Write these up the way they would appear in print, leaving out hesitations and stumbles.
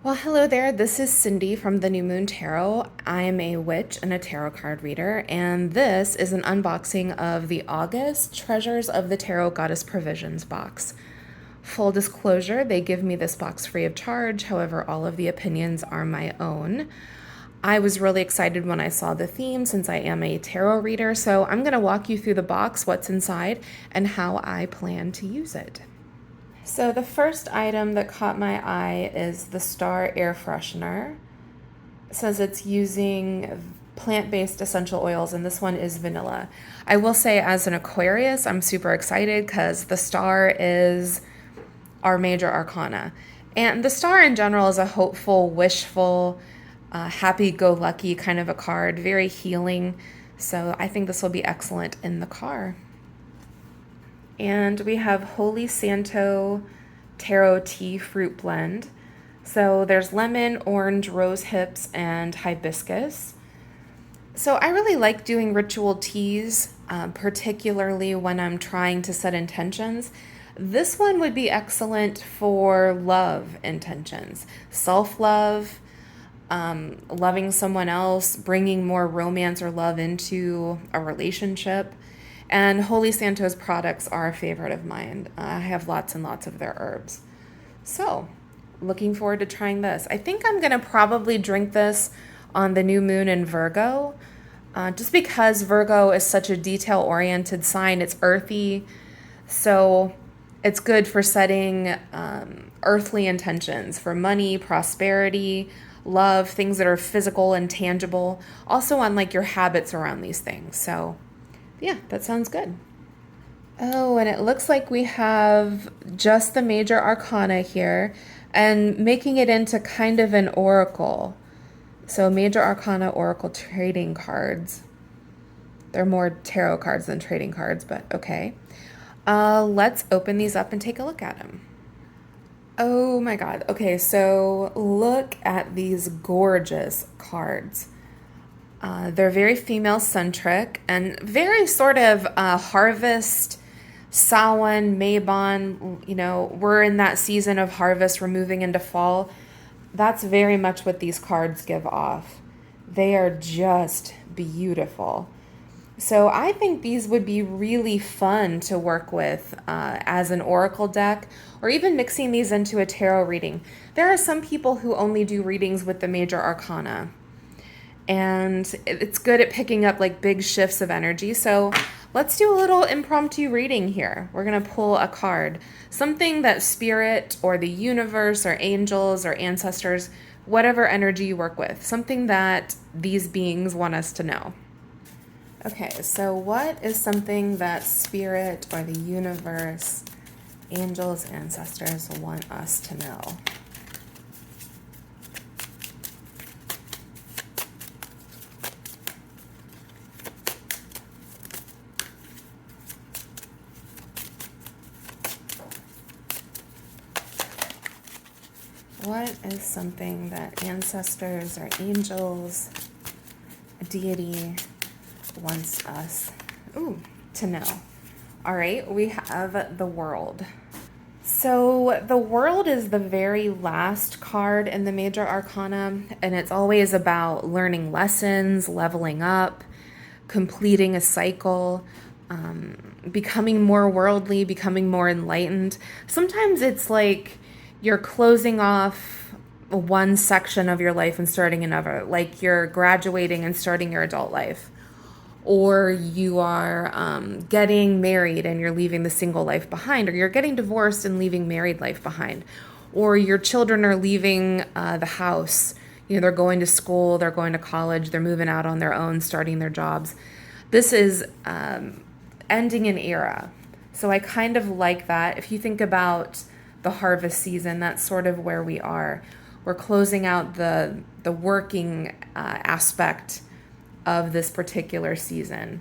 Well, hello there. This is Cindy from the New Moon Tarot. I am a witch and a tarot card reader, and this is an unboxing of the August Treasures of the Tarot Goddess Provisions box. Full disclosure, they give me this box free of charge, however, all of the opinions are my own. I was really excited when I saw the theme since I am a tarot reader, so I'm going to walk you through the box, what's inside, and how I plan to use it. So the first item that caught my eye is the Star Air Freshener. It says it's using plant-based essential oils, and this one is vanilla. I will say, as an Aquarius, I'm super excited because the Star is our major arcana. And the Star in general is a hopeful, wishful, happy-go-lucky kind of a card, very healing. So I think this will be excellent in the car. And we have Holy Santo Tarot Tea Fruit Blend. So there's lemon, orange, rose hips, and hibiscus. So I really like doing ritual teas, particularly when I'm trying to set intentions. This one would be excellent for love intentions, self-love, loving someone else, bringing more romance or love into a relationship. And Holy Santo's products are a favorite of mine. I have lots and lots of their herbs. So, looking forward to trying this. I think I'm going to probably drink this on the new moon in Virgo, just because Virgo is such a detail-oriented sign. It's earthy, so it's good for setting earthly intentions for money, prosperity, love, things that are physical and tangible. Also on like your habits around these things. So yeah, that sounds good. Oh, and it looks like we have just the major arcana here and making it into kind of an oracle. So major arcana oracle trading cards. They're more tarot cards than trading cards, but okay. Let's open these up and take a look at them. Oh my God. Okay, so look at these gorgeous cards. They're very female-centric and very sort of harvest, Samhain, Mabon. You know, we're in that season of harvest. We're moving into fall. That's very much what these cards give off. They are just beautiful. So I think these would be really fun to work with as an oracle deck, or even mixing these into a tarot reading. There are some people who only do readings with the major arcana, and it's good at picking up like big shifts of energy. So let's do a little impromptu reading here. We're going to pull a card, something that spirit or the universe or angels or ancestors, whatever energy you work with, something that these beings want us to know. Okay, so what is something that spirit or the universe, angels, ancestors want us to know? What is something that ancestors or angels, a deity, wants us to know? All right, we have the World. So the World is the very last card in the major arcana, and it's always about learning lessons, leveling up, completing a cycle, becoming more worldly, becoming more enlightened. Sometimes it's like you're closing off one section of your life and starting another, like you're graduating and starting your adult life, or you are getting married and you're leaving the single life behind, or you're getting divorced and leaving married life behind, or your children are leaving the house. You know, they're going to school, they're going to college, they're moving out on their own, starting their jobs. This is ending an era. So I kind of like that. If you think about the harvest season, that's sort of where we are. We're closing out the working aspect of this particular season.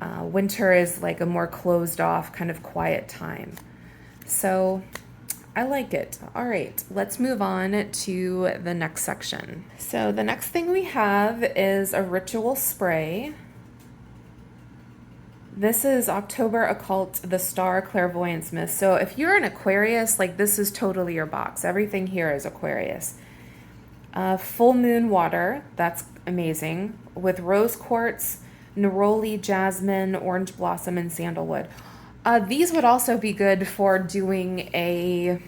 Winter is like a more closed off kind of quiet time. So I like it. All right, let's move on to the next section. So the next thing we have is a ritual spray. This is October Occult, the Star Clairvoyance Mist. So if you're an Aquarius, like this is totally your box. Everything here is Aquarius. Full moon water, that's amazing, with rose quartz, neroli, jasmine, orange blossom, and sandalwood. These would also be good for doing a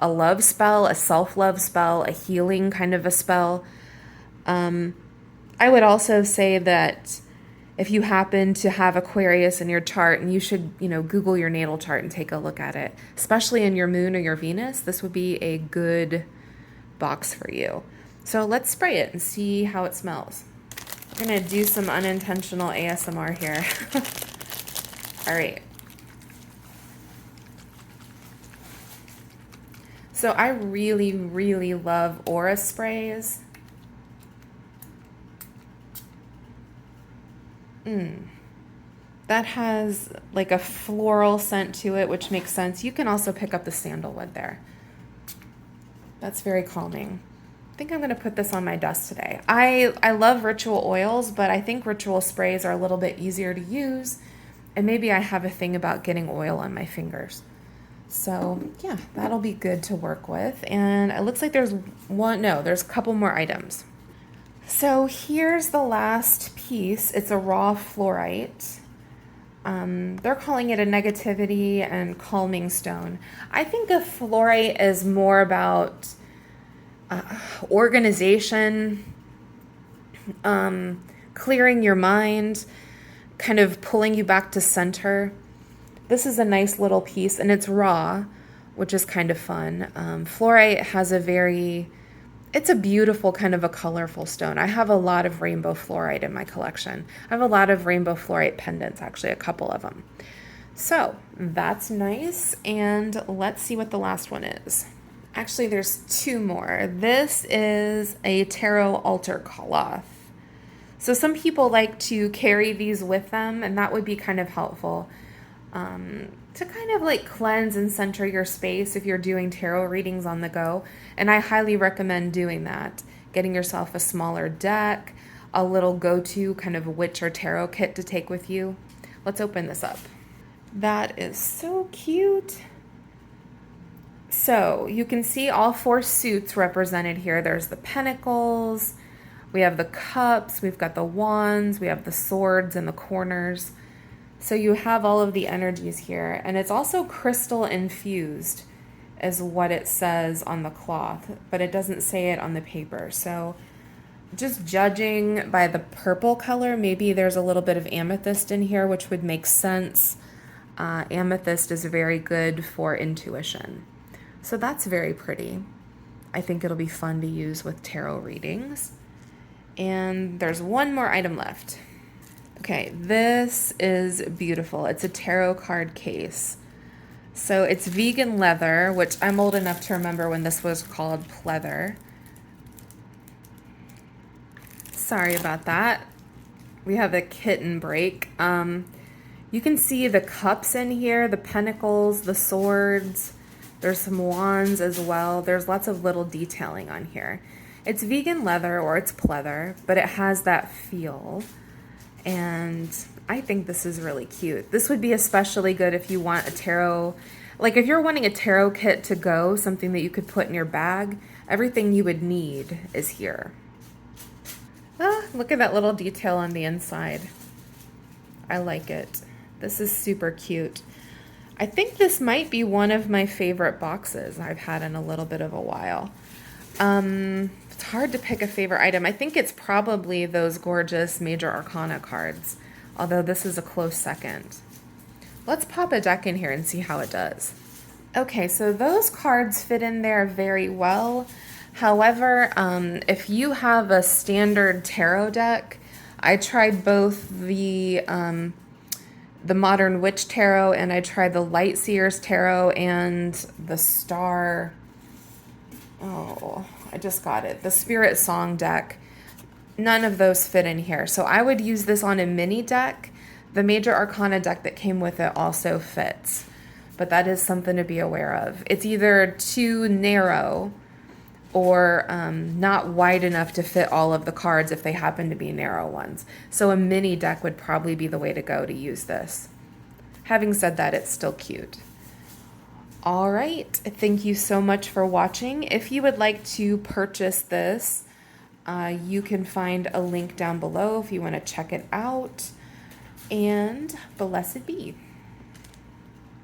love spell, a self-love spell, a healing kind of a spell. I would also say that if you happen to have Aquarius in your chart, and you should, Google your natal chart and take a look at it, especially in your moon or your Venus, this would be a good box for you. So let's spray it and see how it smells. We're gonna do some unintentional ASMR here. All right. So I really, really love aura sprays. That has like a floral scent to it, which makes sense. You can also pick up the sandalwood there. That's very calming. I think I'm going to put this on my desk today. I love ritual oils, but I think ritual sprays are a little bit easier to use. And maybe I have a thing about getting oil on my fingers. So yeah, that'll be good to work with. And it looks like there's a couple more items. So here's the last piece. It's a raw fluorite. They're calling it a negativity and calming stone. I think a fluorite is more about organization, clearing your mind, kind of pulling you back to center. This is a nice little piece, and it's raw, which is kind of fun. Fluorite has it's a beautiful kind of a colorful stone. I have a lot of rainbow fluorite in my collection. I have a lot of rainbow fluorite pendants, actually, a couple of them. So that's nice, and let's see what the last one is. Actually, there's two more. This is a tarot altar cloth. So some people like to carry these with them, and that would be kind of helpful to kind of like cleanse and center your space if you're doing tarot readings on the go. And I highly recommend doing that. Getting yourself a smaller deck, a little go-to kind of witch or tarot kit to take with you. Let's open this up. That is so cute. So you can see all four suits represented here. There's the pentacles, we have the cups, we've got the wands, we have the swords in the corners. So you have all of the energies here, and it's also crystal infused is what it says on the cloth, but it doesn't say it on the paper. So just judging by the purple color, maybe there's a little bit of amethyst in here, which would make sense. Amethyst is very good for intuition. So that's very pretty. I think it'll be fun to use with tarot readings. And there's one more item left. Okay, this is beautiful. It's a tarot card case. So it's vegan leather, which I'm old enough to remember when this was called pleather. Sorry about that. We have a Kitten Break. You can see the cups in here, the pentacles, the swords. There's some wands as well. There's lots of little detailing on here. It's vegan leather, or it's pleather, but it has that feel. And I think this is really cute. This would be especially good if you want a tarot, like if you're wanting a tarot kit to go, something that you could put in your bag, everything you would need is here. Ah, look at that little detail on the inside. I like it. This is super cute. I think this might be one of my favorite boxes I've had in a little bit of a while. It's hard to pick a favorite item. I think it's probably those gorgeous Major Arcana cards, although this is a close second. Let's pop a deck in here and see how it does. Okay, so those cards fit in there very well. However, if you have a standard tarot deck, I tried both the Modern Witch Tarot, and I tried the Light Seers Tarot and the Star... Oh, I just got it. The Spirit Song deck. None of those fit in here. So I would use this on a mini deck. The Major Arcana deck that came with it also fits. But that is something to be aware of. It's either too narrow or not wide enough to fit all of the cards if they happen to be narrow ones. So a mini deck would probably be the way to go to use this. Having said that, it's still cute. All right. Thank you so much for watching. If you would like to purchase this, you can find a link down below if you want to check it out. And blessed be.